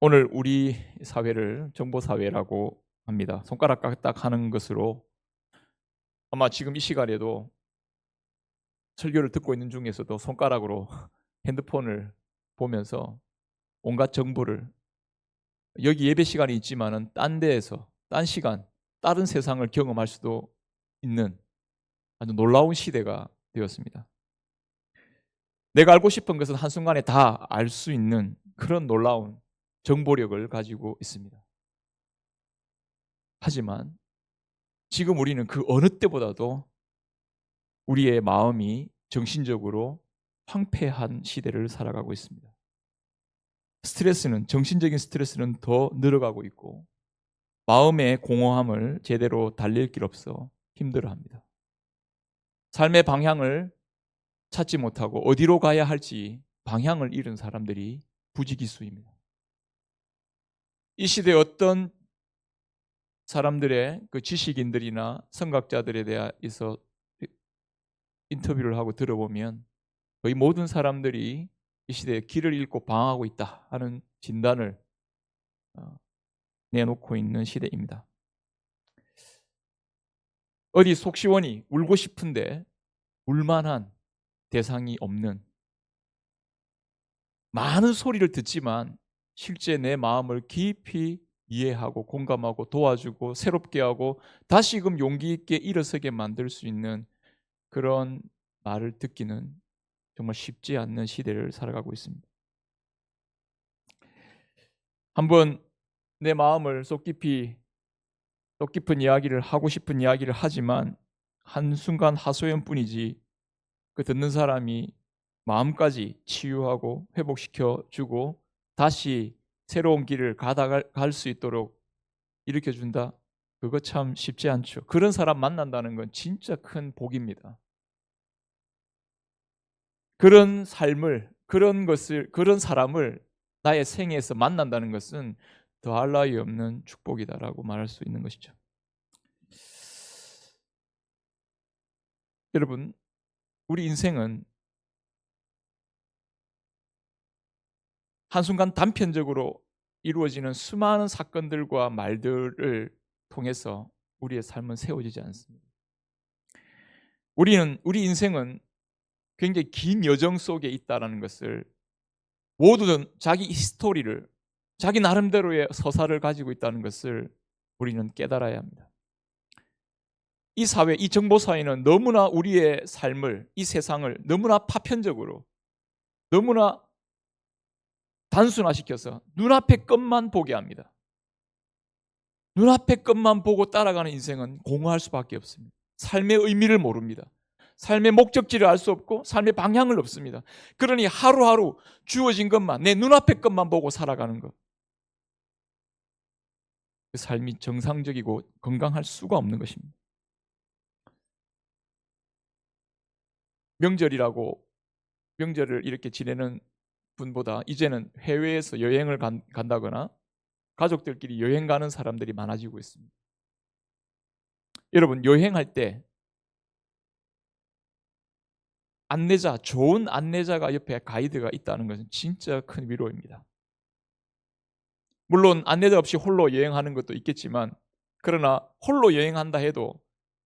오늘 우리 사회를 정보사회라고 합니다. 손가락 까딱 하는 것으로 아마 지금 이 시간에도 설교를 듣고 있는 중에서도 손가락으로 핸드폰을 보면서 온갖 정보를 여기 예배 시간이 있지만은 딴 데에서 딴 시간 다른 세상을 경험할 수도 있는 아주 놀라운 시대가 되었습니다. 내가 알고 싶은 것은 한순간에 다 알 수 있는 그런 놀라운 정보력을 가지고 있습니다. 하지만 지금 우리는 그 어느 때보다도 우리의 마음이 정신적으로 황폐한 시대를 살아가고 있습니다. 정신적인 스트레스는 더 늘어가고 있고 마음의 공허함을 제대로 달랠 길 없어 힘들어합니다. 삶의 방향을 찾지 못하고 어디로 가야 할지 방향을 잃은 사람들이 부지기수입니다. 이 시대에 어떤 사람들의 그 지식인들이나 선각자들에 대해서 인터뷰를 하고 들어보면 거의 모든 사람들이 이 시대에 길을 잃고 방황하고 있다 하는 진단을 내놓고 있는 시대입니다. 어디 속 시원히 울고 싶은데 울만한 대상이 없는, 많은 소리를 듣지만 실제 내 마음을 깊이 이해하고 공감하고 도와주고 새롭게 하고 다시금 용기 있게 일어서게 만들 수 있는 그런 말을 듣기는 정말 쉽지 않는 시대를 살아가고 있습니다. 한번 내 마음을 속 깊은 이야기를 하고 싶은 이야기를 하지만 한순간 하소연뿐이지 그 듣는 사람이 마음까지 치유하고 회복시켜 주고 다시 새로운 길을 갈 수 있도록 일으켜준다. 그거 참 쉽지 않죠. 그런 사람 만난다는 건 진짜 큰 복입니다. 그런 사람을 나의 생애에서 만난다는 것은 더할 나위 없는 축복이다라고 말할 수 있는 것이죠. 여러분, 우리 인생은 한순간 단편적으로 이루어지는 수많은 사건들과 말들을 통해서 우리의 삶은 세워지지 않습니다. 우리 인생은 굉장히 긴 여정 속에 있다는 것을, 모두는 자기 히스토리를, 자기 나름대로의 서사를 가지고 있다는 것을 우리는 깨달아야 합니다. 이 사회, 이 정보사회는 너무나 우리의 삶을, 이 세상을 너무나 파편적으로, 너무나 단순화시켜서 눈앞의 것만 보게 합니다. 눈앞의 것만 보고 따라가는 인생은 공허할 수밖에 없습니다. 삶의 의미를 모릅니다. 삶의 목적지를 알 수 없고 삶의 방향을 없습니다. 그러니 하루하루 주어진 것만, 내 눈앞의 것만 보고 살아가는 것, 그 삶이 정상적이고 건강할 수가 없는 것입니다. 명절을 이렇게 지내는 분보다 이제는 해외에서 여행을 간다거나 가족들끼리 여행 가는 사람들이 많아지고 있습니다. 여러분, 여행할 때 좋은 안내자가 옆에 가이드가 있다는 것은 진짜 큰 위로입니다. 물론 안내자 없이 홀로 여행하는 것도 있겠지만, 그러나 홀로 여행한다 해도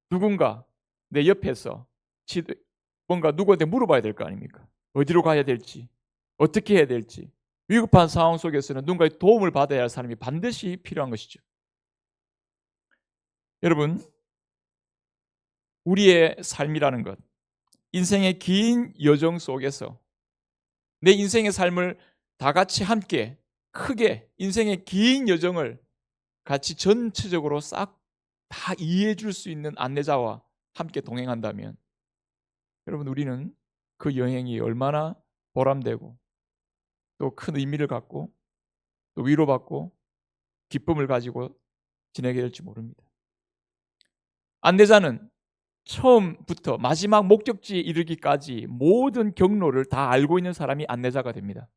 누군가 내 옆에서 뭔가 누구한테 물어봐야 될 거 아닙니까? 어디로 가야 될지, 어떻게 해야 될지. 위급한 상황 속에서는 누군가의 도움을 받아야 할 사람이 반드시 필요한 것이죠. 여러분, 우리의 삶이라는 것, 인생의 긴 여정 속에서 내 인생의 삶을 다 같이 함께 크게, 인생의 긴 여정을 같이 전체적으로 싹 다 이해해 줄 수 있는 안내자와 함께 동행한다면, 여러분, 우리는 그 여행이 얼마나 보람되고 또 큰 의미를 갖고 또 위로받고 기쁨을 가지고 지내게 될지 모릅니다. 안내자는 처음부터 마지막 목적지에 이르기까지 모든 경로를 다 알고 있는 사람이 안내자가 됩니다.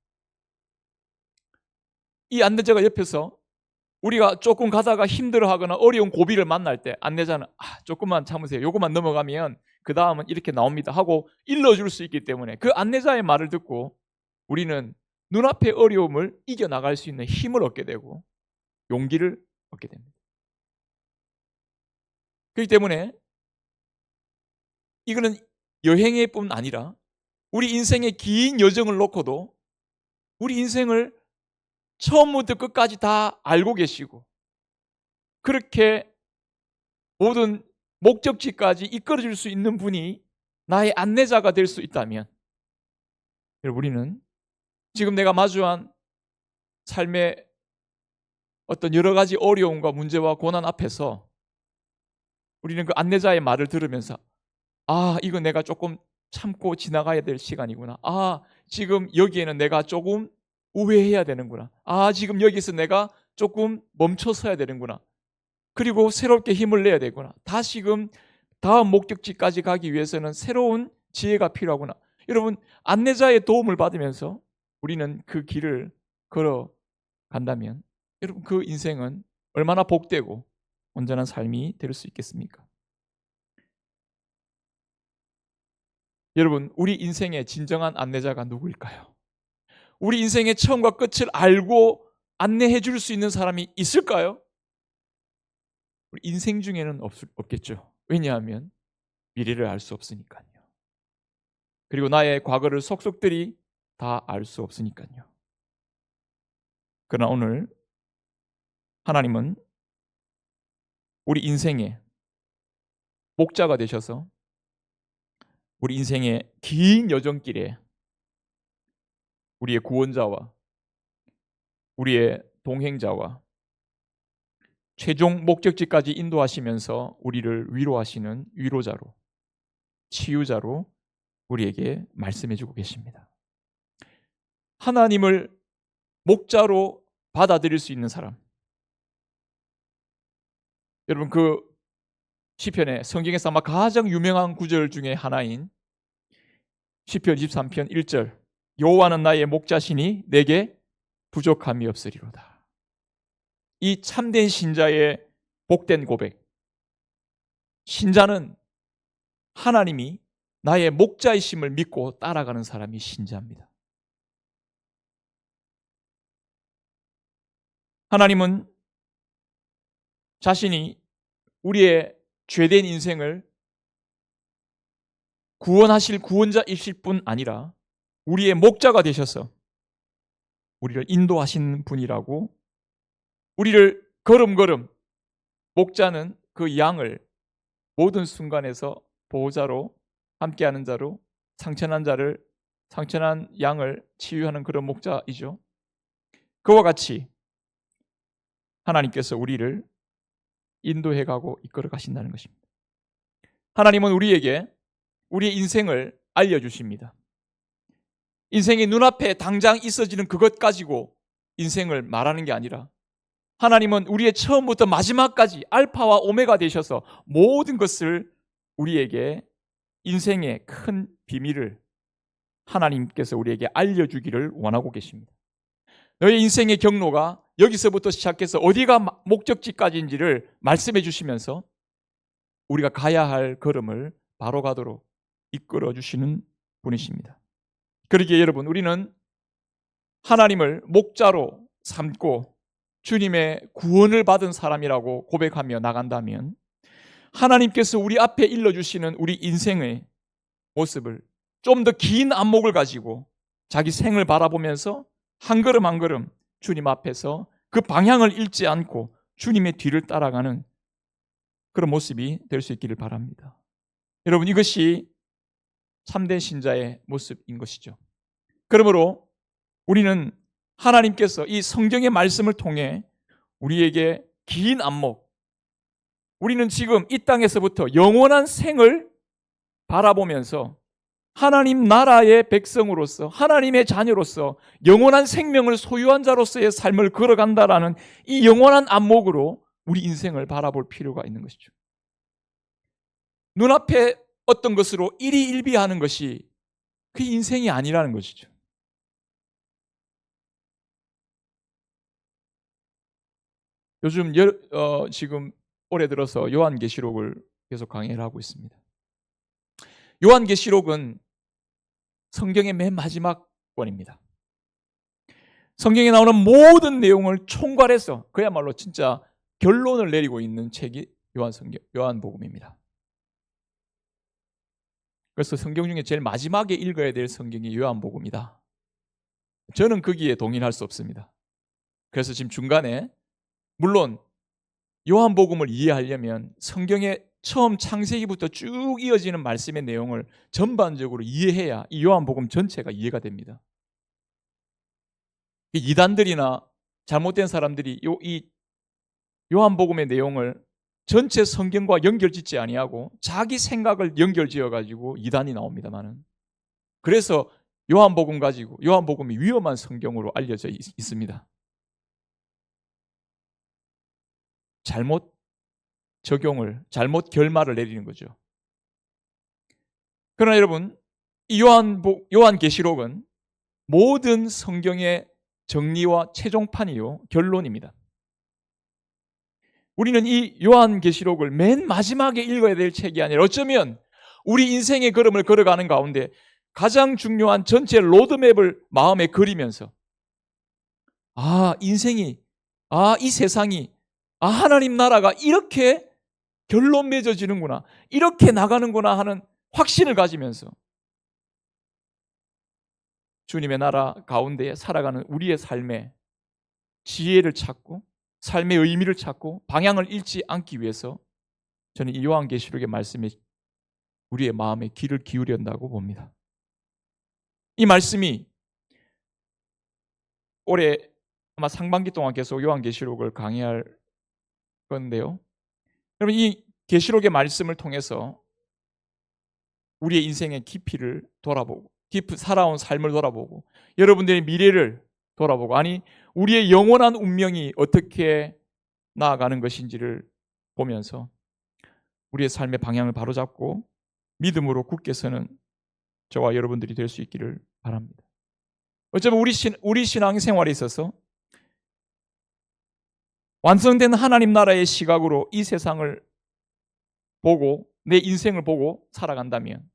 이 안내자가 옆에서 우리가 조금 가다가 힘들어하거나 어려운 고비를 만날 때 안내자는 조금만 참으세요, 요것만 넘어가면 그 다음은 이렇게 나옵니다 하고 일러줄 수 있기 때문에 그 안내자의 말을 듣고 우리는 눈앞의 어려움을 이겨나갈 수 있는 힘을 얻게 되고 용기를 얻게 됩니다. 그렇기 때문에 이거는 여행의 뿐 아니라 우리 인생의 긴 여정을 놓고도 우리 인생을 처음부터 끝까지 다 알고 계시고 그렇게 모든 목적지까지 이끌어줄 수 있는 분이 나의 안내자가 될 수 있다면 여러분 우리는 지금 내가 마주한 삶의 어떤 여러 가지 어려움과 문제와 고난 앞에서 우리는 그 안내자의 말을 들으면서 이거 내가 조금 참고 지나가야 될 시간이구나. 지금 여기에는 내가 조금 우회해야 되는구나. 지금 여기서 내가 조금 멈춰서야 되는구나. 그리고 새롭게 힘을 내야 되구나. 다시금 다음 목적지까지 가기 위해서는 새로운 지혜가 필요하구나. 여러분 안내자의 도움을 받으면서 우리는 그 길을 걸어간다면 여러분 그 인생은 얼마나 복되고 온전한 삶이 될 수 있겠습니까? 여러분 우리 인생의 진정한 안내자가 누구일까요? 우리 인생의 처음과 끝을 알고 안내해 줄 수 있는 사람이 있을까요? 우리 인생 중에는 없겠죠. 왜냐하면 미래를 알 수 없으니까요. 그리고 나의 과거를 속속들이 다 알 수 없으니까요. 그러나 오늘 하나님은 우리 인생의 목자가 되셔서 우리 인생의 긴 여정길에 우리의 구원자와 우리의 동행자와 최종 목적지까지 인도하시면서 우리를 위로하시는 위로자로 치유자로 우리에게 말씀해주고 계십니다. 하나님을 목자로 받아들일 수 있는 사람, 여러분 그 시편에 성경에서 아마 가장 유명한 구절 중에 하나인 시편 23편 1절 여호와는 나의 목자시니 내게 부족함이 없으리로다. 이 참된 신자의 복된 고백, 신자는 하나님이 나의 목자이심을 믿고 따라가는 사람이 신자입니다. 하나님은 자신이 우리의 죄된 인생을 구원하실 구원자이실 뿐 아니라 우리의 목자가 되셔서 우리를 인도하신 분이라고, 우리를 걸음걸음, 목자는 그 양을 모든 순간에서 보호자로, 함께하는 자로, 상처난 양을 치유하는 그런 목자이죠. 그와 같이 하나님께서 우리를 인도해가고 이끌어 가신다는 것입니다. 하나님은 우리에게 우리의 인생을 알려주십니다. 인생이 눈앞에 당장 있어지는 그것 가지고 인생을 말하는 게 아니라 하나님은 우리의 처음부터 마지막까지 알파와 오메가 되셔서 모든 것을 우리에게 인생의 큰 비밀을 하나님께서 우리에게 알려주기를 원하고 계십니다. 너의 인생의 경로가 여기서부터 시작해서 어디가 목적지까지인지를 말씀해 주시면서 우리가 가야 할 걸음을 바로 가도록 이끌어 주시는 분이십니다. 그러기에 여러분 우리는 하나님을 목자로 삼고 주님의 구원을 받은 사람이라고 고백하며 나간다면 하나님께서 우리 앞에 일러주시는 우리 인생의 모습을 좀 더 긴 안목을 가지고 자기 생을 바라보면서 한 걸음 한 걸음 주님 앞에서 그 방향을 잃지 않고 주님의 뒤를 따라가는 그런 모습이 될 수 있기를 바랍니다. 여러분 이것이 참된 신자의 모습인 것이죠. 그러므로 우리는 하나님께서 이 성경의 말씀을 통해 우리에게 긴 안목, 우리는 지금 이 땅에서부터 영원한 생을 바라보면서 하나님 나라의 백성으로서 하나님의 자녀로서 영원한 생명을 소유한 자로서의 삶을 걸어간다라는 이 영원한 안목으로 우리 인생을 바라볼 필요가 있는 것이죠. 눈앞에 어떤 것으로 일희일비하는 것이 그 인생이 아니라는 것이죠. 요즘 지금 올해 들어서 요한계시록을 계속 강의를 하고 있습니다. 요한계시록은 성경의 맨 마지막 권입니다. 성경에 나오는 모든 내용을 총괄해서 그야말로 진짜 결론을 내리고 있는 책이 요한복음입니다. 그래서 성경 중에 제일 마지막에 읽어야 될 성경이 요한복음이다. 저는 거기에 동의할 수 없습니다. 그래서 지금 중간에 물론 요한복음을 이해하려면 성경의 처음 창세기부터 쭉 이어지는 말씀의 내용을 전반적으로 이해해야 이 요한복음 전체가 이해가 됩니다. 이단들이나 잘못된 사람들이 이 요한복음의 내용을 전체 성경과 연결짓지 아니하고 자기 생각을 연결지어 가지고 이단이 나옵니다만은, 그래서 요한복음 가지고 요한복음이 위험한 성경으로 알려져 있습니다. 잘못 적용을, 잘못 결말을 내리는 거죠. 그러나 여러분, 이 요한계시록은 모든 성경의 정리와 최종판이요 결론입니다. 우리는 이 요한계시록을 맨 마지막에 읽어야 될 책이 아니라 어쩌면 우리 인생의 걸음을 걸어가는 가운데 가장 중요한 전체 로드맵을 마음에 그리면서 인생이, 이 세상이, 하나님 나라가 이렇게 결론 맺어지는구나, 이렇게 나가는구나 하는 확신을 가지면서 주님의 나라 가운데 살아가는 우리의 삶에 지혜를 찾고 삶의 의미를 찾고 방향을 잃지 않기 위해서 저는 이 요한계시록의 말씀에 우리의 마음에 귀를 기울여야 한다고 봅니다. 이 말씀이 올해 아마 상반기 동안 계속 요한계시록을 강의할 건데요. 여러분, 이 계시록의 말씀을 통해서 우리의 인생의 깊이를 돌아보고, 살아온 삶을 돌아보고, 여러분들의 미래를 돌아보고, 우리의 영원한 운명이 어떻게 나아가는 것인지를 보면서 우리의 삶의 방향을 바로잡고 믿음으로 굳게 서는 저와 여러분들이 될 수 있기를 바랍니다. 어쩌면 우리 신앙생활에 있어서 완성된 하나님 나라의 시각으로 이 세상을 보고 내 인생을 보고 살아간다면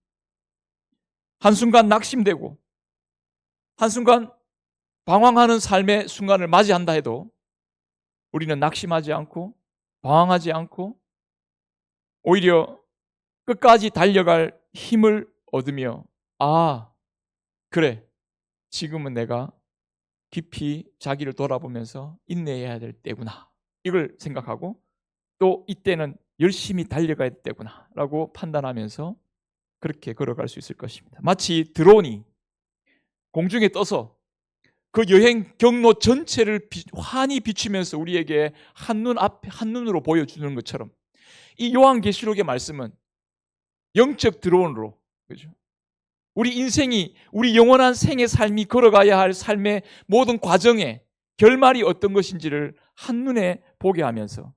한순간 낙심되고 한순간 방황하는 삶의 순간을 맞이한다 해도 우리는 낙심하지 않고 방황하지 않고 오히려 끝까지 달려갈 힘을 얻으며 그래, 지금은 내가 깊이 자기를 돌아보면서 인내해야 될 때구나, 이걸 생각하고 또 이때는 열심히 달려가야 될 때구나 라고 판단하면서 그렇게 걸어갈 수 있을 것입니다. 마치 드론이 공중에 떠서 그 여행 경로 전체를 환히 비추면서 우리에게 한눈으로 보여주는 것처럼 이 요한계시록의 말씀은 영적 드론으로, 그죠? 우리 인생이, 우리 영원한 생의 삶이 걸어가야 할 삶의 모든 과정의 결말이 어떤 것인지를 한눈에 보게 하면서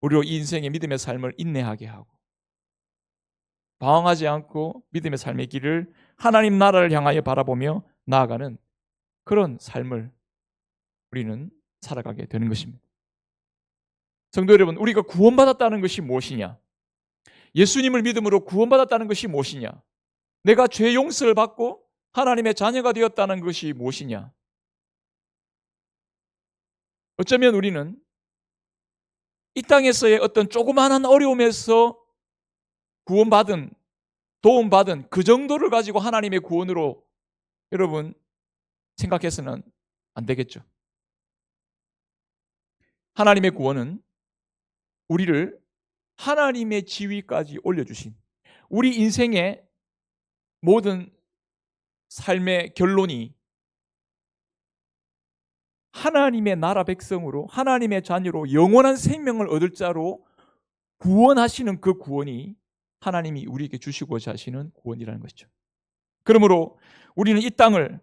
우리로 이 인생의 믿음의 삶을 인내하게 하고 방황하지 않고 믿음의 삶의 길을 하나님 나라를 향하여 바라보며 나아가는 그런 삶을 우리는 살아가게 되는 것입니다. 성도 여러분, 우리가 구원받았다는 것이 무엇이냐? 예수님을 믿음으로 구원받았다는 것이 무엇이냐? 내가 죄 용서를 받고 하나님의 자녀가 되었다는 것이 무엇이냐? 어쩌면 우리는 이 땅에서의 어떤 조그마한 어려움에서 구원받은, 도움받은 그 정도를 가지고 하나님의 구원으로 여러분 생각해서는 안 되겠죠. 하나님의 구원은 우리를 하나님의 지위까지 올려주신, 우리 인생의 모든 삶의 결론이 하나님의 나라 백성으로, 하나님의 자녀로 영원한 생명을 얻을 자로 구원하시는 그 구원이 하나님이 우리에게 주시고자 하시는 구원이라는 것이죠. 그러므로 우리는 이 땅을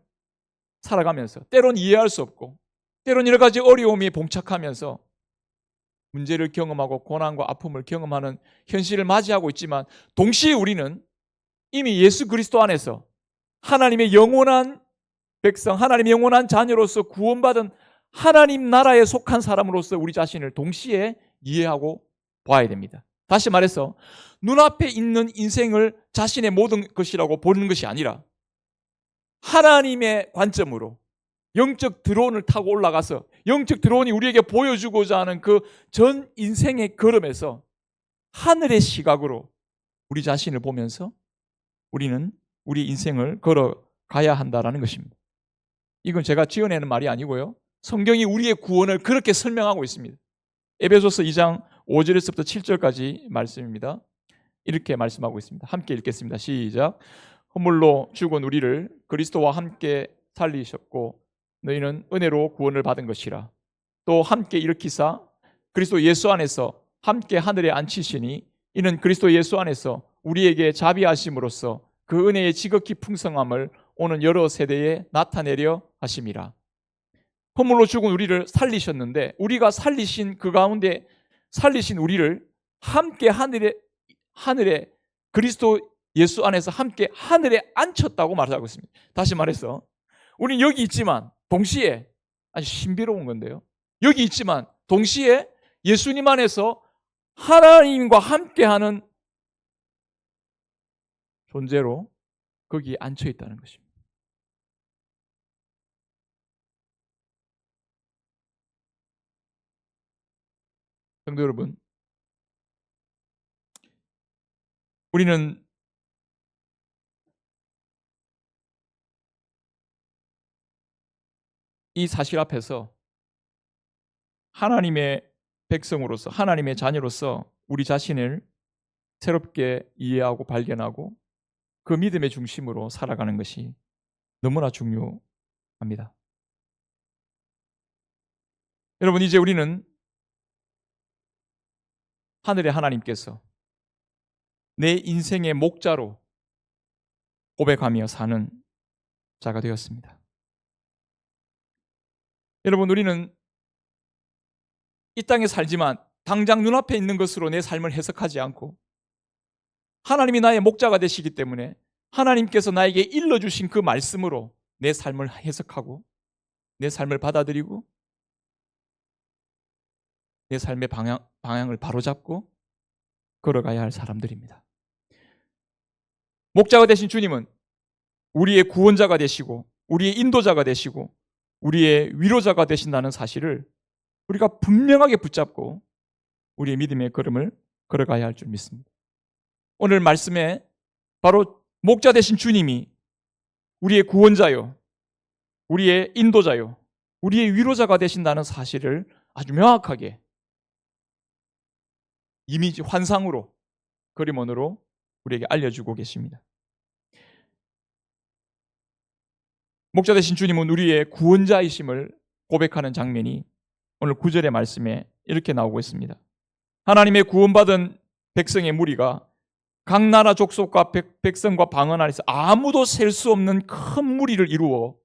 살아가면서 때론 이해할 수 없고 때론 여러 가지 어려움에 봉착하면서 문제를 경험하고 고난과 아픔을 경험하는 현실을 맞이하고 있지만, 동시에 우리는 이미 예수 그리스도 안에서 하나님의 영원한 백성, 하나님의 영원한 자녀로서 구원받은 하나님 나라에 속한 사람으로서 우리 자신을 동시에 이해하고 봐야 됩니다. 다시 말해서 눈앞에 있는 인생을 자신의 모든 것이라고 보는 것이 아니라 하나님의 관점으로, 영적 드론을 타고 올라가서 영적 드론이 우리에게 보여주고자 하는 그 전 인생의 걸음에서 하늘의 시각으로 우리 자신을 보면서 우리는 우리 인생을 걸어가야 한다는 것입니다. 이건 제가 지어내는 말이 아니고요. 성경이 우리의 구원을 그렇게 설명하고 있습니다. 에베소서 2장 5절에서부터 7절까지 말씀입니다. 이렇게 말씀하고 있습니다. 함께 읽겠습니다. 시작. 허물로 죽은 우리를 그리스도와 함께 살리셨고 너희는 은혜로 구원을 받은 것이라. 또 함께 일으키사 그리스도 예수 안에서 함께 하늘에 앉히시니 이는 그리스도 예수 안에서 우리에게 자비하심으로써 그 은혜의 지극히 풍성함을 오는 여러 세대에 나타내려 하심이라. 허물로 죽은 우리를 살리셨는데 우리가 살리신 그 가운데 살리신 우리를 함께 하늘에 그리스도 예수 안에서 함께 하늘에 앉혔다고 말하고 있습니다. 다시 말해서 우리는 여기 있지만 동시에 아주 신비로운 건데요. 여기 있지만 동시에 예수님 안에서 하나님과 함께하는 존재로 거기에 앉혀 있다는 것입니다. 성도 여러분, 우리는 이 사실 앞에서 하나님의 백성으로서 하나님의 자녀로서 우리 자신을 새롭게 이해하고 발견하고 그 믿음의 중심으로 살아가는 것이 너무나 중요합니다. 여러분, 이제 우리는 하늘의 하나님께서 내 인생의 목자로 고백하며 사는 자가 되었습니다. 여러분, 우리는 이 땅에 살지만 당장 눈앞에 있는 것으로 내 삶을 해석하지 않고 하나님이 나의 목자가 되시기 때문에 하나님께서 나에게 일러주신 그 말씀으로 내 삶을 해석하고 내 삶을 받아들이고 내 삶의 방향을 바로잡고 걸어가야 할 사람들입니다. 목자가 되신 주님은 우리의 구원자가 되시고 우리의 인도자가 되시고 우리의 위로자가 되신다는 사실을 우리가 분명하게 붙잡고 우리의 믿음의 걸음을 걸어가야 할 줄 믿습니다. 오늘 말씀에 바로 목자 되신 주님이 우리의 구원자요, 우리의 인도자요, 우리의 위로자가 되신다는 사실을 아주 명확하게 이미지, 환상으로, 그림원으로 우리에게 알려주고 계십니다. 목자 되신 주님은 우리의 구원자이심을 고백하는 장면이 오늘 9절의 말씀에 이렇게 나오고 있습니다. 하나님의 구원받은 백성의 무리가 각 나라 족속과 백성과 방언 안에서 아무도 셀 수 없는 큰 무리를 이루어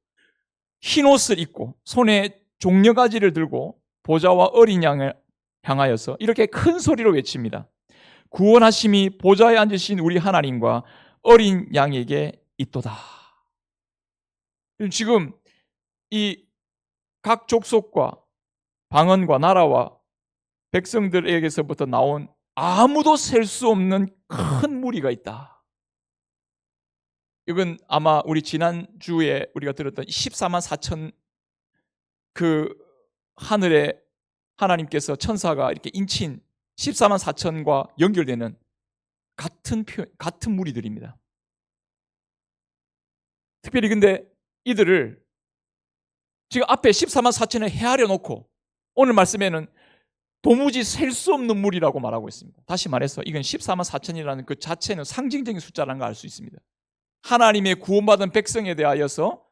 흰옷을 입고 손에 종려가지를 들고 보좌와 어린 양을 향하여서 이렇게 큰 소리로 외칩니다. 구원하심이 보좌에 앉으신 우리 하나님과 어린 양에게 있도다. 지금 이 각 족속과 방언과 나라와 백성들에게서부터 나온 아무도 셀 수 없는 큰 무리가 있다. 이건 아마 우리 지난주에 우리가 들었던 14만 4천 그 하늘에 하나님께서 천사가 이렇게 인친 14만 4천과 연결되는 같은 무리들입니다. 특별히 근데 이들을 지금 앞에 14만 4천을 헤아려 놓고 오늘 말씀에는 도무지 셀 수 없는 무리라고 말하고 있습니다. 다시 말해서 이건 14만 4천이라는 그 자체는 상징적인 숫자라는 걸 알 수 있습니다. 하나님의 구원받은 백성에 대하여서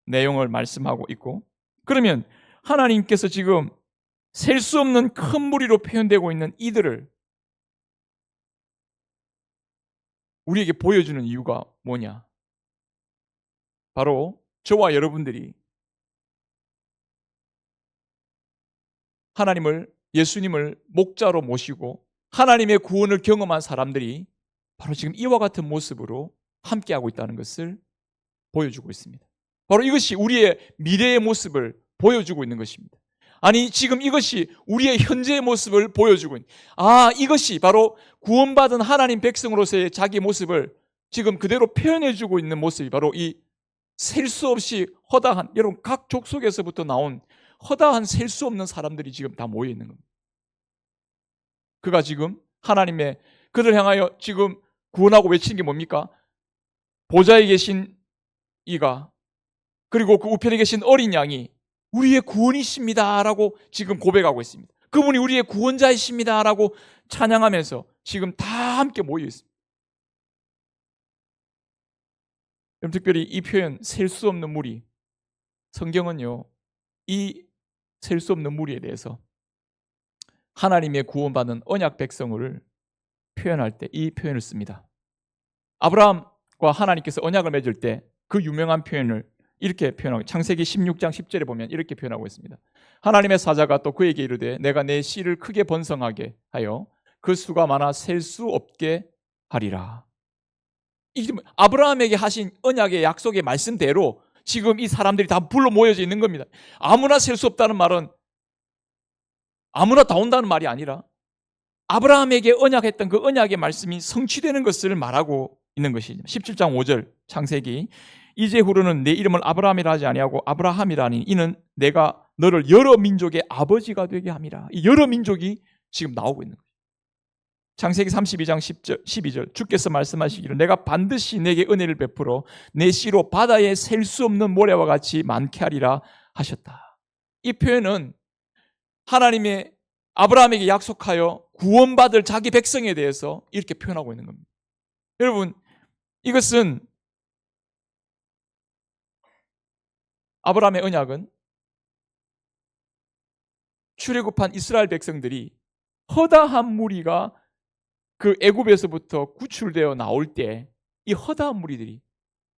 내용을 말씀하고 있고, 그러면 하나님께서 지금 셀 수 없는 큰 무리로 표현되고 있는 이들을 우리에게 보여주는 이유가 뭐냐? 바로 저와 여러분들이 예수님을 목자로 모시고 하나님의 구원을 경험한 사람들이 바로 지금 이와 같은 모습으로 함께하고 있다는 것을 보여주고 있습니다. 바로 이것이 우리의 미래의 모습을 보여주고 있는 것입니다. 아니, 지금 이것이 우리의 현재의 모습을 보여주고 있는, 이것이 바로 구원받은 하나님 백성으로서의 자기 모습을 지금 그대로 표현해주고 있는 모습이 바로 이 셀 수 없이 허다한, 여러분 각 족속에서부터 나온 허다한 셀 수 없는 사람들이 지금 다 모여 있는 겁니다. 그가 지금 하나님의 그들 향하여 지금 구원하고 외치는 게 뭡니까? 보좌에 계신 이가 그리고 그 우편에 계신 어린 양이 우리의 구원이십니다 라고 지금 고백하고 있습니다. 그분이 우리의 구원자이십니다 라고 찬양하면서 지금 다 함께 모여 있습니다. 특별히 이 표현 셀 수 없는 무리, 성경은요 이 셀 수 없는 무리에 대해서 하나님의 구원받은 언약 백성을 표현할 때 이 표현을 씁니다. 아브라함과 하나님께서 언약을 맺을 때 그 유명한 표현을 이렇게 표현하고, 창세기 16장 10절에 보면 이렇게 표현하고 있습니다. 하나님의 사자가 또 그에게 이르되 내가 내 씨를 크게 번성하게 하여 그 수가 많아 셀 수 없게 하리라. 아브라함에게 하신 언약의 약속의 말씀대로 지금 이 사람들이 다 불러 모여져 있는 겁니다. 아무나 셀 수 없다는 말은 아무나 다 온다는 말이 아니라 아브라함에게 언약했던 그 언약의 말씀이 성취되는 것을 말하고 있는 것이죠. 17장 5절 창세기 이제후로는 내 이름을 아브라함이라 하지 아니하고 아브라함이라 하니 이는 내가 너를 여러 민족의 아버지가 되게 함이라. 이 여러 민족이 지금 나오고 있는 거예요. 창세기 32장 12절 주께서 말씀하시기를 내가 반드시 내게 은혜를 베풀어 내 씨로 바다에 셀 수 없는 모래와 같이 많게 하리라 하셨다. 이 표현은 하나님의 아브라함에게 약속하여 구원받을 자기 백성에 대해서 이렇게 표현하고 있는 겁니다. 여러분, 이것은 아브라함의 언약은 출애굽한 이스라엘 백성들이 허다한 무리가 그 애굽에서부터 구출되어 나올 때 이 허다한 무리들이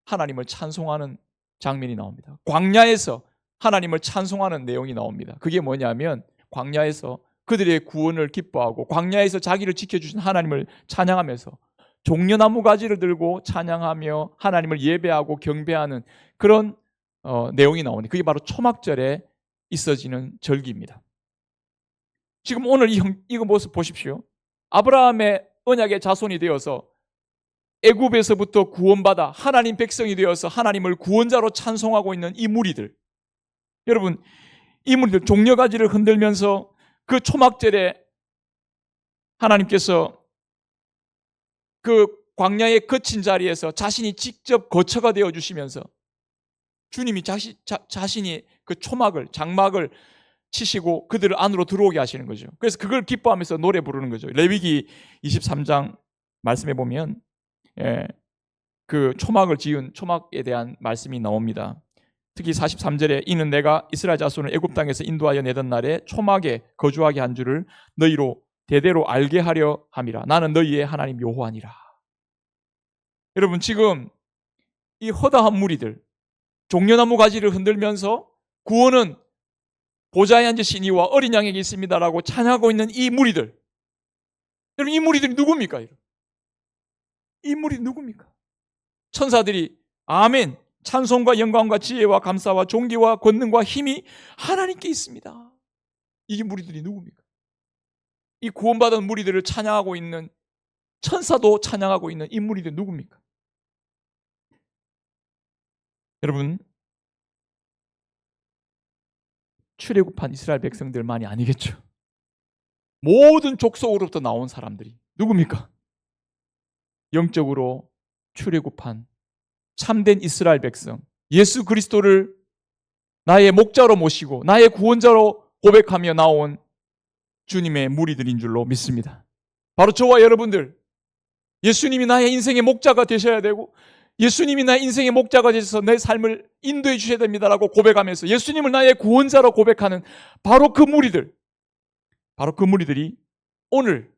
하나님을 찬송하는 장면이 나옵니다. 광야에서 하나님을 찬송하는 내용이 나옵니다. 그게 뭐냐면 광야에서 그들의 구원을 기뻐하고 광야에서 자기를 지켜주신 하나님을 찬양하면서 종려나무 가지를 들고 찬양하며 하나님을 예배하고 경배하는 그런 내용이 나오니 그게 바로 초막절에 있어지는 절기입니다. 지금 오늘 이거 모습 보십시오. 아브라함의 언약의 자손이 되어서 애굽에서부터 구원받아 하나님 백성이 되어서 하나님을 구원자로 찬송하고 있는 이 무리들, 여러분 이 무리들 종려가지를 흔들면서 그 초막절에 하나님께서 그 광야에 거친 자리에서 자신이 직접 거처가 되어주시면서 주님이 자신이 그 초막을 장막을 치시고 그들을 안으로 들어오게 하시는 거죠. 그래서 그걸 기뻐하면서 노래 부르는 거죠. 레위기 23장 말씀해 보면 그 초막을 지은 초막에 대한 말씀이 나옵니다. 특히 43절에 이는 내가 이스라엘 자손을 애굽 땅에서 인도하여 내던 날에 초막에 거주하게 한 줄을 너희로 대대로 알게 하려 함이라. 나는 너희의 하나님 여호와니라. 여러분 지금 이 허다한 무리들 종려나무 가지를 흔들면서 구원은 보좌에 앉으신 이와 어린 양에게 있습니다라고 찬양하고 있는 이 무리들, 여러분 이 무리들이 누굽니까? 이 무리들이 누굽니까? 천사들이 아멘 찬송과 영광과 지혜와 감사와 존귀와 권능과 힘이 하나님께 있습니다. 이게 무리들이 누굽니까? 이 구원받은 무리들을 찬양하고 있는 천사도 찬양하고 있는 이 무리들이 누굽니까? 여러분 출애굽한 이스라엘 백성들만이 아니겠죠. 모든 족속으로부터 나온 사람들이 누굽니까? 영적으로 출애굽한 참된 이스라엘 백성, 예수 그리스도를 나의 목자로 모시고 나의 구원자로 고백하며 나온 주님의 무리들인 줄로 믿습니다. 바로 저와 여러분들, 예수님이 나의 인생의 목자가 되셔야 되고 예수님이 나의 인생의 목자가 되셔서 내 삶을 인도해 주셔야 됩니다라고 고백하면서 예수님을 나의 구원자로 고백하는 바로 그 무리들, 바로 그 무리들이 오늘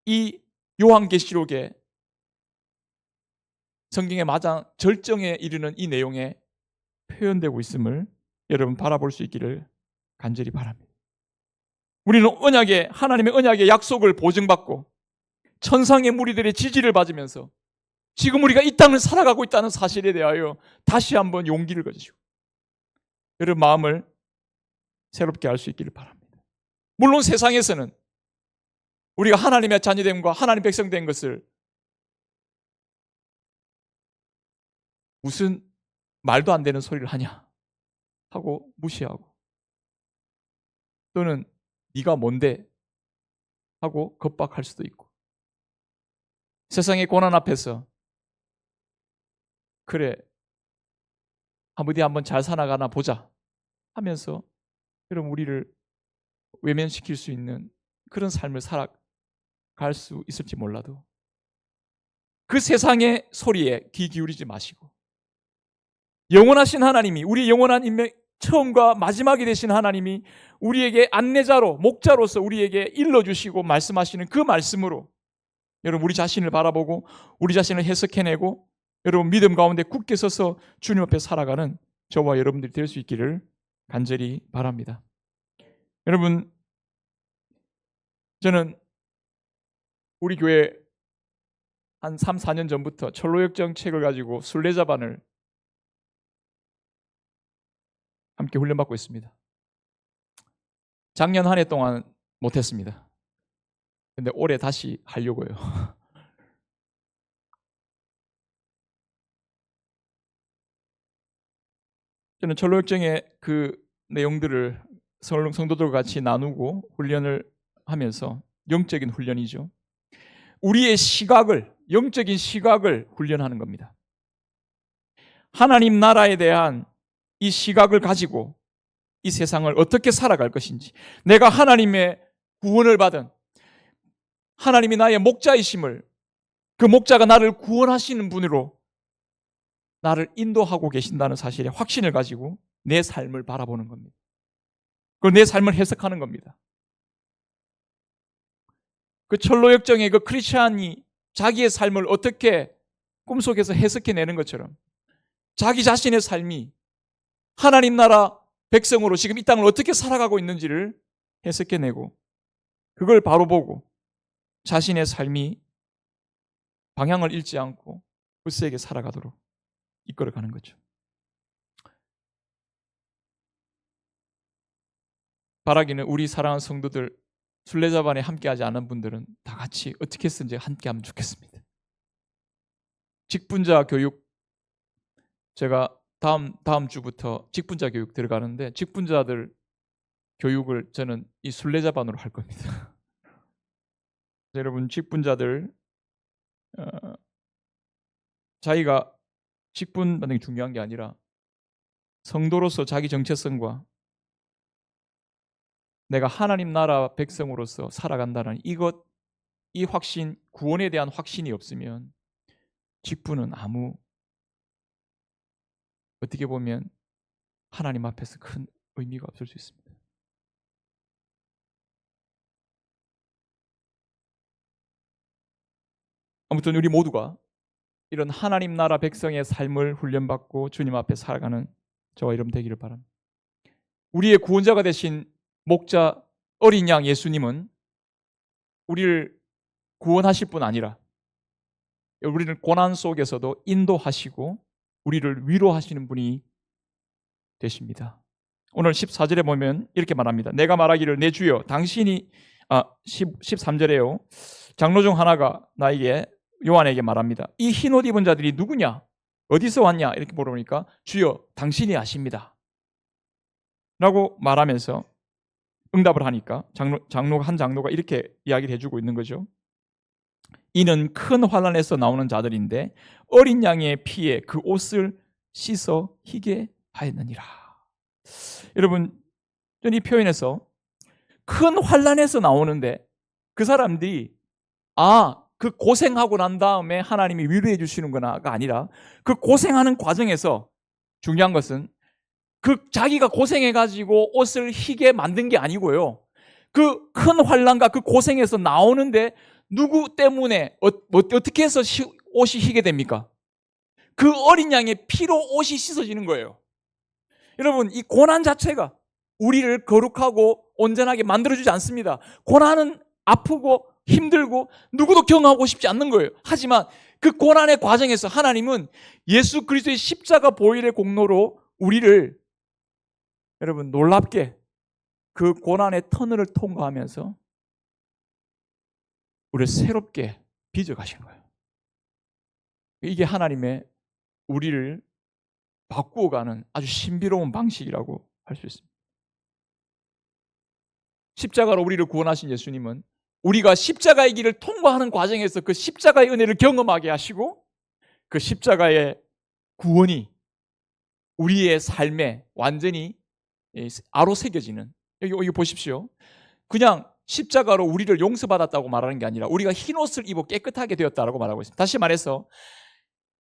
이 요한계시록에 성경의 마장 절정에 이르는 이 내용에 표현되고 있음을 여러분 바라볼 수 있기를 간절히 바랍니다. 우리는 하나님의 언약의 약속을 보증받고 천상의 무리들의 지지를 받으면서 지금 우리가 이 땅을 살아가고 있다는 사실에 대하여 다시 한번 용기를 가지고 여러분 마음을 새롭게 할 수 있기를 바랍니다. 물론 세상에서는 우리가 하나님의 자녀됨과 하나님 백성된 것을 무슨 말도 안 되는 소리를 하냐 하고 무시하고, 또는 네가 뭔데 하고 겁박할 수도 있고, 세상의 고난 앞에서 그래 어디 한번 잘 살아가나 보자 하면서 여러분 우리를 외면시킬 수 있는 그런 삶을 살아갈 수 있을지 몰라도 그 세상의 소리에 귀 기울이지 마시고, 영원하신 하나님이, 우리 영원한 인맥 처음과 마지막이 되신 하나님이 우리에게 안내자로, 목자로서 우리에게 일러주시고 말씀하시는 그 말씀으로 여러분 우리 자신을 바라보고 우리 자신을 해석해내고 여러분 믿음 가운데 굳게 서서 주님 앞에 살아가는 저와 여러분들이 될 수 있기를 간절히 바랍니다. 여러분, 저는 우리 교회 한 3, 4년 전부터 철로역정 책을 가지고 순례자반을 함께 훈련받고 있습니다. 작년 한 해 동안 못했습니다. 근데 올해 다시 하려고요. 저는 철로역정의 그 내용들을 성도들과 같이 나누고 훈련을 하면서, 영적인 훈련이죠, 우리의 시각을, 영적인 시각을 훈련하는 겁니다. 하나님 나라에 대한 이 시각을 가지고 이 세상을 어떻게 살아갈 것인지, 내가 하나님의 구원을 받은, 하나님이 나의 목자이심을, 그 목자가 나를 구원하시는 분으로 나를 인도하고 계신다는 사실에 확신을 가지고 내 삶을 바라보는 겁니다. 그걸 내 삶을 해석하는 겁니다. 그 철로역정의 그 크리스찬이 자기의 삶을 어떻게 꿈속에서 해석해내는 것처럼 자기 자신의 삶이 하나님 나라 백성으로 지금 이 땅을 어떻게 살아가고 있는지를 해석해내고 그걸 바로 보고 자신의 삶이 방향을 잃지 않고 굳세게 살아가도록 이끌어가는 거죠. 바라기는 우리 사랑하는 성도들, 순례자반에 함께하지 않은 분들은 다 같이 어떻게 했든지 함께하면 좋겠습니다. 직분자 교육, 제가 다음 주부터 직분자 교육 들어가는데 직분자들 교육을 저는 이 순례자반으로 할 겁니다. 여러분, 직분자들 자기가 직분 받는 게 중요한 게 아니라 성도로서 자기 정체성과 내가 하나님 나라 백성으로서 살아간다는 이 확신, 구원에 대한 확신이 없으면 직분은 아무, 어떻게 보면 하나님 앞에서 큰 의미가 없을 수 있습니다. 아무튼 우리 모두가 이런 하나님 나라 백성의 삶을 훈련받고 주님 앞에 살아가는 저와 여러분 되기를 바랍니다. 우리의 구원자가 되신 목자 어린 양 예수님은 우리를 구원하실 뿐 아니라 우리를 고난 속에서도 인도하시고 우리를 위로하시는 분이 되십니다. 오늘 14절에 보면 이렇게 말합니다. 내가 말하기를 내 주여 당신이 13절에요. 장로 중 하나가 나에게, 요한에게 말합니다. 이 흰옷 입은 자들이 누구냐? 어디서 왔냐? 이렇게 물어보니까 주여 당신이 아십니다 라고 말하면서 응답을 하니까 한 장로가 이렇게 이야기를 해주고 있는 거죠. 이는 큰 환난에서 나오는 자들인데 어린 양의 피에 그 옷을 씻어 희게 하였느니라. 여러분, 이 표현에서 큰 환난에서 나오는데 그 사람들이 그 고생하고 난 다음에 하나님이 위로해 주시는구나가 아니라 그 고생하는 과정에서 중요한 것은 그 자기가 고생해가지고 옷을 희게 만든 게 아니고요. 그 큰 환난과 그 고생에서 나오는데 누구 때문에 어떻게 해서 옷이 희게 됩니까? 그 어린 양의 피로 옷이 씻어지는 거예요. 여러분, 이 고난 자체가 우리를 거룩하고 온전하게 만들어주지 않습니다. 고난은 아프고 힘들고 누구도 경험하고 싶지 않는 거예요. 하지만 그 고난의 과정에서 하나님은 예수 그리스도의 십자가 보혈의 공로로 우리를, 여러분, 놀랍게 그 고난의 터널을 통과하면서 우리를 새롭게 빚어가신 거예요. 이게 하나님의 우리를 바꾸어가는 아주 신비로운 방식이라고 할 수 있습니다. 십자가로 우리를 구원하신 예수님은 우리가 십자가의 길을 통과하는 과정에서 그 십자가의 은혜를 경험하게 하시고 그 십자가의 구원이 우리의 삶에 완전히 아로새겨지는, 여기 보십시오. 그냥 십자가로 우리를 용서받았다고 말하는 게 아니라 우리가 흰옷을 입어 깨끗하게 되었다라고 말하고 있습니다. 다시 말해서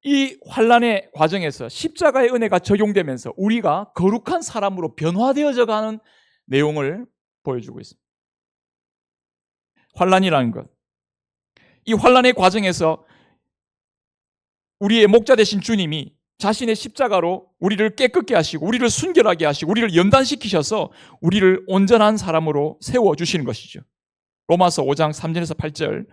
이 환난의 과정에서 십자가의 은혜가 적용되면서 우리가 거룩한 사람으로 변화되어져 가는 내용을 보여주고 있습니다. 환난이라는 것, 이 환난의 과정에서 우리의 목자 되신 주님이 자신의 십자가로 우리를 깨끗게 하시고 우리를 순결하게 하시고 우리를 연단시키셔서 우리를 온전한 사람으로 세워주시는 것이죠. 로마서 5장 3절에서 8절,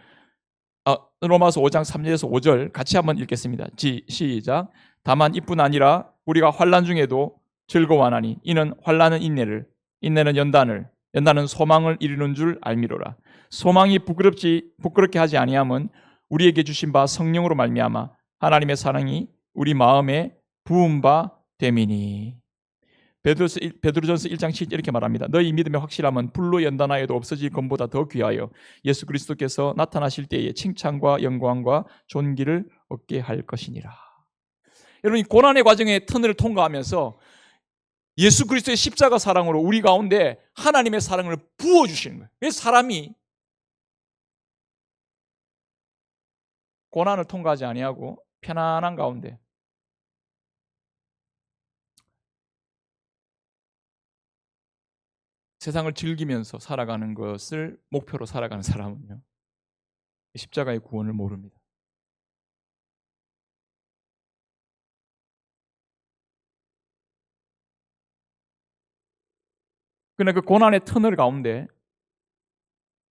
로마서 5장 3절에서 5절 같이 한번 읽겠습니다. 시작. 다만 이뿐 아니라 우리가 환난 중에도 즐거워하나니 이는 환난은 인내를, 인내는 연단을, 연단은 소망을 이루는 줄 알미로라. 소망이 부끄럽게 하지 아니함은 우리에게 주신 바 성령으로 말미암아 하나님의 사랑이 우리 마음에 부은 바 됨이니. 베드로전서 1장 7절 이렇게 말합니다. 너희 믿음의 확실함은 불로 연단하여도 없어질 것보다 더 귀하여 예수 그리스도께서 나타나실 때에 칭찬과 영광과 존귀를 얻게 할 것이니라. 여러분, 이 고난의 과정의 터널을 통과하면서 예수 그리스도의 십자가 사랑으로 우리 가운데 하나님의 사랑을 부어주시는 거예요. 그래서 사람이 고난을 통과하지 아니하고 편안한 가운데 세상을 즐기면서 살아가는 것을 목표로 살아가는 사람은요, 십자가의 구원을 모릅니다. 그러나 그 고난의 터널 가운데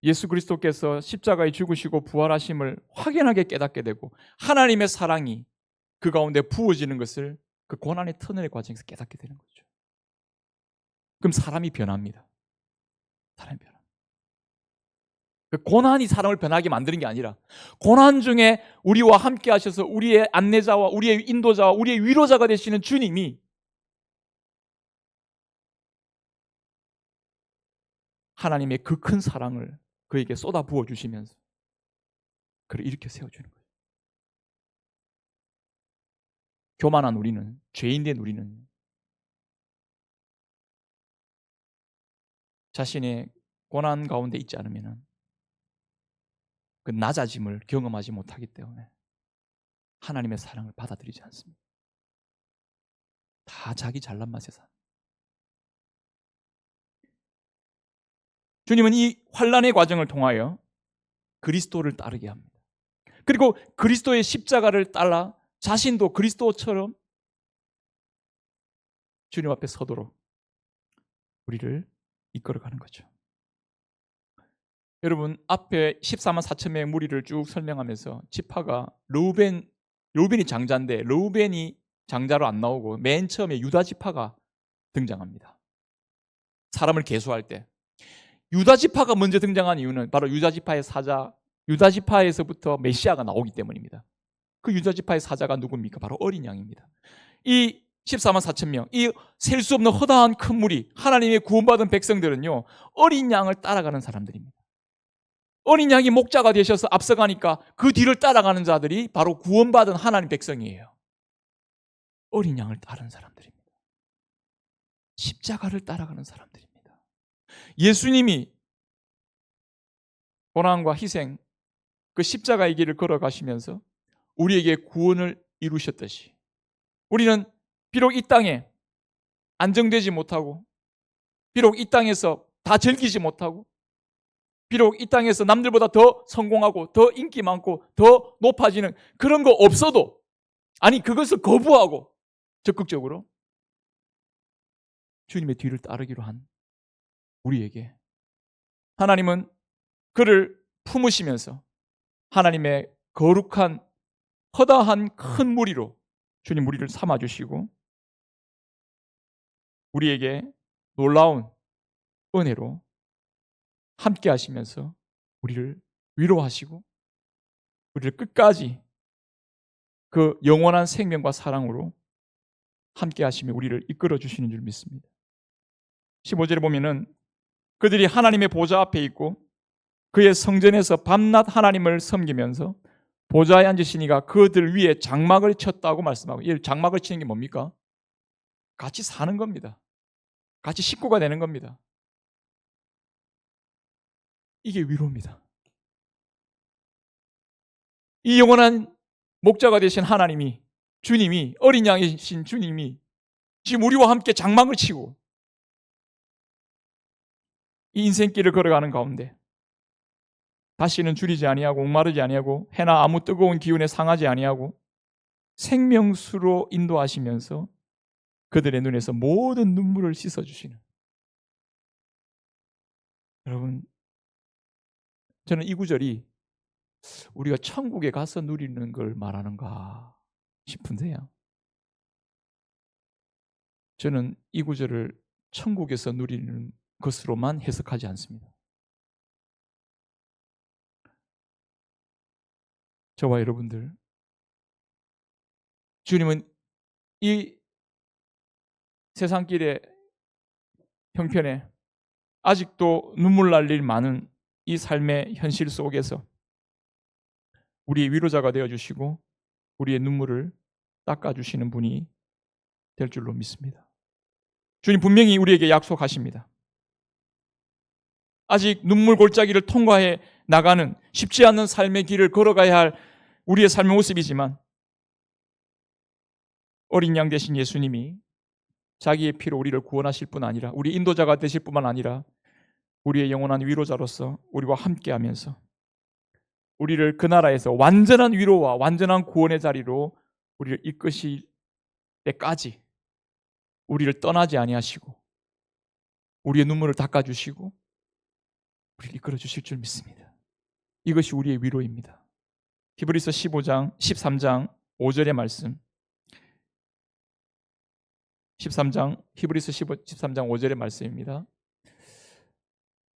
예수 그리스도께서 십자가에 죽으시고 부활하심을 확연하게 깨닫게 되고 하나님의 사랑이 그 가운데 부어지는 것을 그 고난의 터널의 과정에서 깨닫게 되는 거죠. 그럼 사람이 변합니다. 사람이 변합니다. 그 고난이 사람을 변하게 만드는 게 아니라 고난 중에 우리와 함께 하셔서 우리의 안내자와 우리의 인도자와 우리의 위로자가 되시는 주님이 하나님의 그 큰 사랑을 그에게 쏟아 부어 주시면서 그를 일으켜 세워주는 거예요. 교만한 우리는, 죄인된 우리는 자신의 고난 가운데 있지 않으면 그 낮아짐을 경험하지 못하기 때문에 하나님의 사랑을 받아들이지 않습니다. 다 자기 잘난 맛에 삽니다. 주님은 이 환난의 과정을 통하여 그리스도를 따르게 합니다. 그리고 그리스도의 십자가를 따라 자신도 그리스도처럼 주님 앞에 서도록 우리를 이끌어가는 거죠. 여러분, 앞에 14만 4천 명의 무리를 쭉 설명하면서 지파가 르우벤이 장자인데 르우벤이 장자로 안 나오고 맨 처음에 유다 지파가 등장합니다. 사람을 계수할 때 유다 지파가 먼저 등장한 이유는 바로 유다 지파의 사자, 유다 지파에서부터 메시아가 나오기 때문입니다. 그 유다 지파의 사자가 누굽니까? 바로 어린 양입니다. 이 14만 4천 명, 이 셀 수 없는 허다한 큰 무리, 하나님의 구원받은 백성들은요, 어린 양을 따라가는 사람들입니다. 어린 양이 목자가 되셔서 앞서가니까 그 뒤를 따라가는 자들이 바로 구원받은 하나님 백성이에요. 어린 양을 따르는 사람들입니다. 십자가를 따라가는 사람들입니다. 예수님이 고난과 희생, 그 십자가의 길을 걸어가시면서 우리에게 구원을 이루셨듯이 우리는 비록 이 땅에 안정되지 못하고 비록 이 땅에서 다 즐기지 못하고 비록 이 땅에서 남들보다 더 성공하고 더 인기 많고 더 높아지는 그런 거 없어도, 아니 그것을 거부하고 적극적으로 주님의 뒤를 따르기로 한 우리에게 하나님은 그를 품으시면서 하나님의 거룩한 허다한 큰 무리로 주님 우리를 삼아주시고 우리에게 놀라운 은혜로 함께 하시면서 우리를 위로하시고 우리를 끝까지 그 영원한 생명과 사랑으로 함께 하시며 우리를 이끌어 주시는 줄 믿습니다. 15절에 보면은 그들이 하나님의 보좌 앞에 있고 그의 성전에서 밤낮 하나님을 섬기면서 보좌에 앉으시니가 그들 위에 장막을 쳤다고 말씀하고, 이 장막을 치는 게 뭡니까? 같이 사는 겁니다. 같이 식구가 되는 겁니다. 이게 위로입니다. 이 영원한 목자가 되신 하나님이, 주님이, 어린 양이신 주님이 지금 우리와 함께 장막을 치고 이 인생길을 걸어가는 가운데 다시는 줄이지 아니하고 목마르지 아니하고 해나 아무 뜨거운 기운에 상하지 아니하고 생명수로 인도하시면서 그들의 눈에서 모든 눈물을 씻어주시는, 여러분, 저는 이 구절이 우리가 천국에 가서 누리는 걸 말하는가 싶은데요, 저는 이 구절을 천국에서 누리는 것으로만 해석하지 않습니다. 저와 여러분들, 주님은 이 세상길의 형편에 아직도 눈물 날 일 많은 이 삶의 현실 속에서 우리의 위로자가 되어주시고 우리의 눈물을 닦아주시는 분이 될 줄로 믿습니다. 주님 분명히 우리에게 약속하십니다. 아직 눈물 골짜기를 통과해 나가는 쉽지 않은 삶의 길을 걸어가야 할 우리의 삶의 모습이지만 어린 양 되신 예수님이 자기의 피로 우리를 구원하실 뿐 아니라 우리 인도자가 되실 뿐만 아니라 우리의 영원한 위로자로서 우리와 함께하면서 우리를 그 나라에서 완전한 위로와 완전한 구원의 자리로 우리를 이끄실 때까지 우리를 떠나지 아니하시고 우리의 눈물을 닦아주시고 우리를 이끌어 주실 줄 믿습니다. 이것이 우리의 위로입니다. 히브리서 13장 5절의 말씀, 13장 5절의 말씀입니다.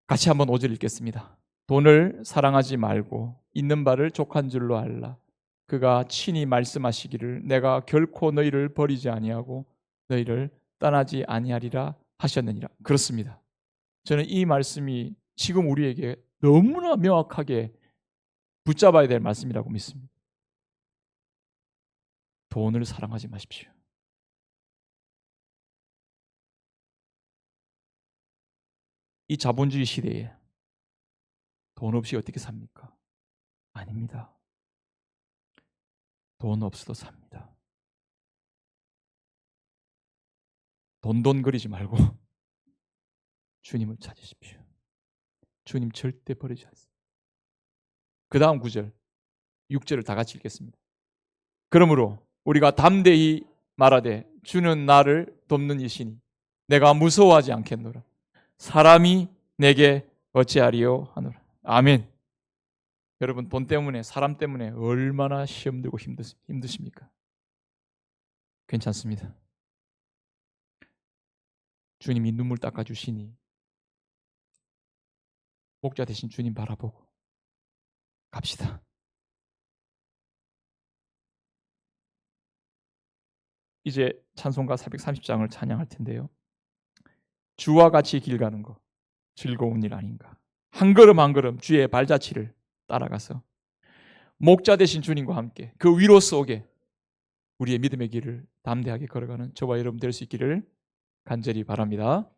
같이 한번 5절 읽겠습니다. 돈을 사랑하지 말고 있는 바를 족한 줄로 알라. 그가 친히 말씀하시기를 내가 결코 너희를 버리지 아니하고 너희를 떠나지 아니하리라 하셨느니라. 그렇습니다. 저는 이 말씀이 지금 우리에게 너무나 명확하게 붙잡아야 될 말씀이라고 믿습니다. 돈을 사랑하지 마십시오. 이 자본주의 시대에 돈 없이 어떻게 삽니까? 아닙니다. 돈 없어도 삽니다. 돈돈거리지 말고 주님을 찾으십시오. 주님 절대 버리지 않습니다. 그 다음 9절, 6절을 다 같이 읽겠습니다. 그러므로 우리가 담대히 말하되 주는 나를 돕는 이시니 내가 무서워하지 않겠노라. 사람이 내게 어찌하리요 하노라. 아멘. 여러분, 돈 때문에, 사람 때문에 얼마나 시험 들고 힘드십니까? 괜찮습니다. 주님이 눈물 닦아주시니 목자 대신 주님 바라보고 갑시다. 이제 찬송가 430장을 찬양할 텐데요, 주와 같이 길 가는 거 즐거운 일 아닌가. 한 걸음 한 걸음 주의 발자취를 따라가서 목자 되신 주님과 함께 그 위로 속에 우리의 믿음의 길을 담대하게 걸어가는 저와 여러분 될 수 있기를 간절히 바랍니다.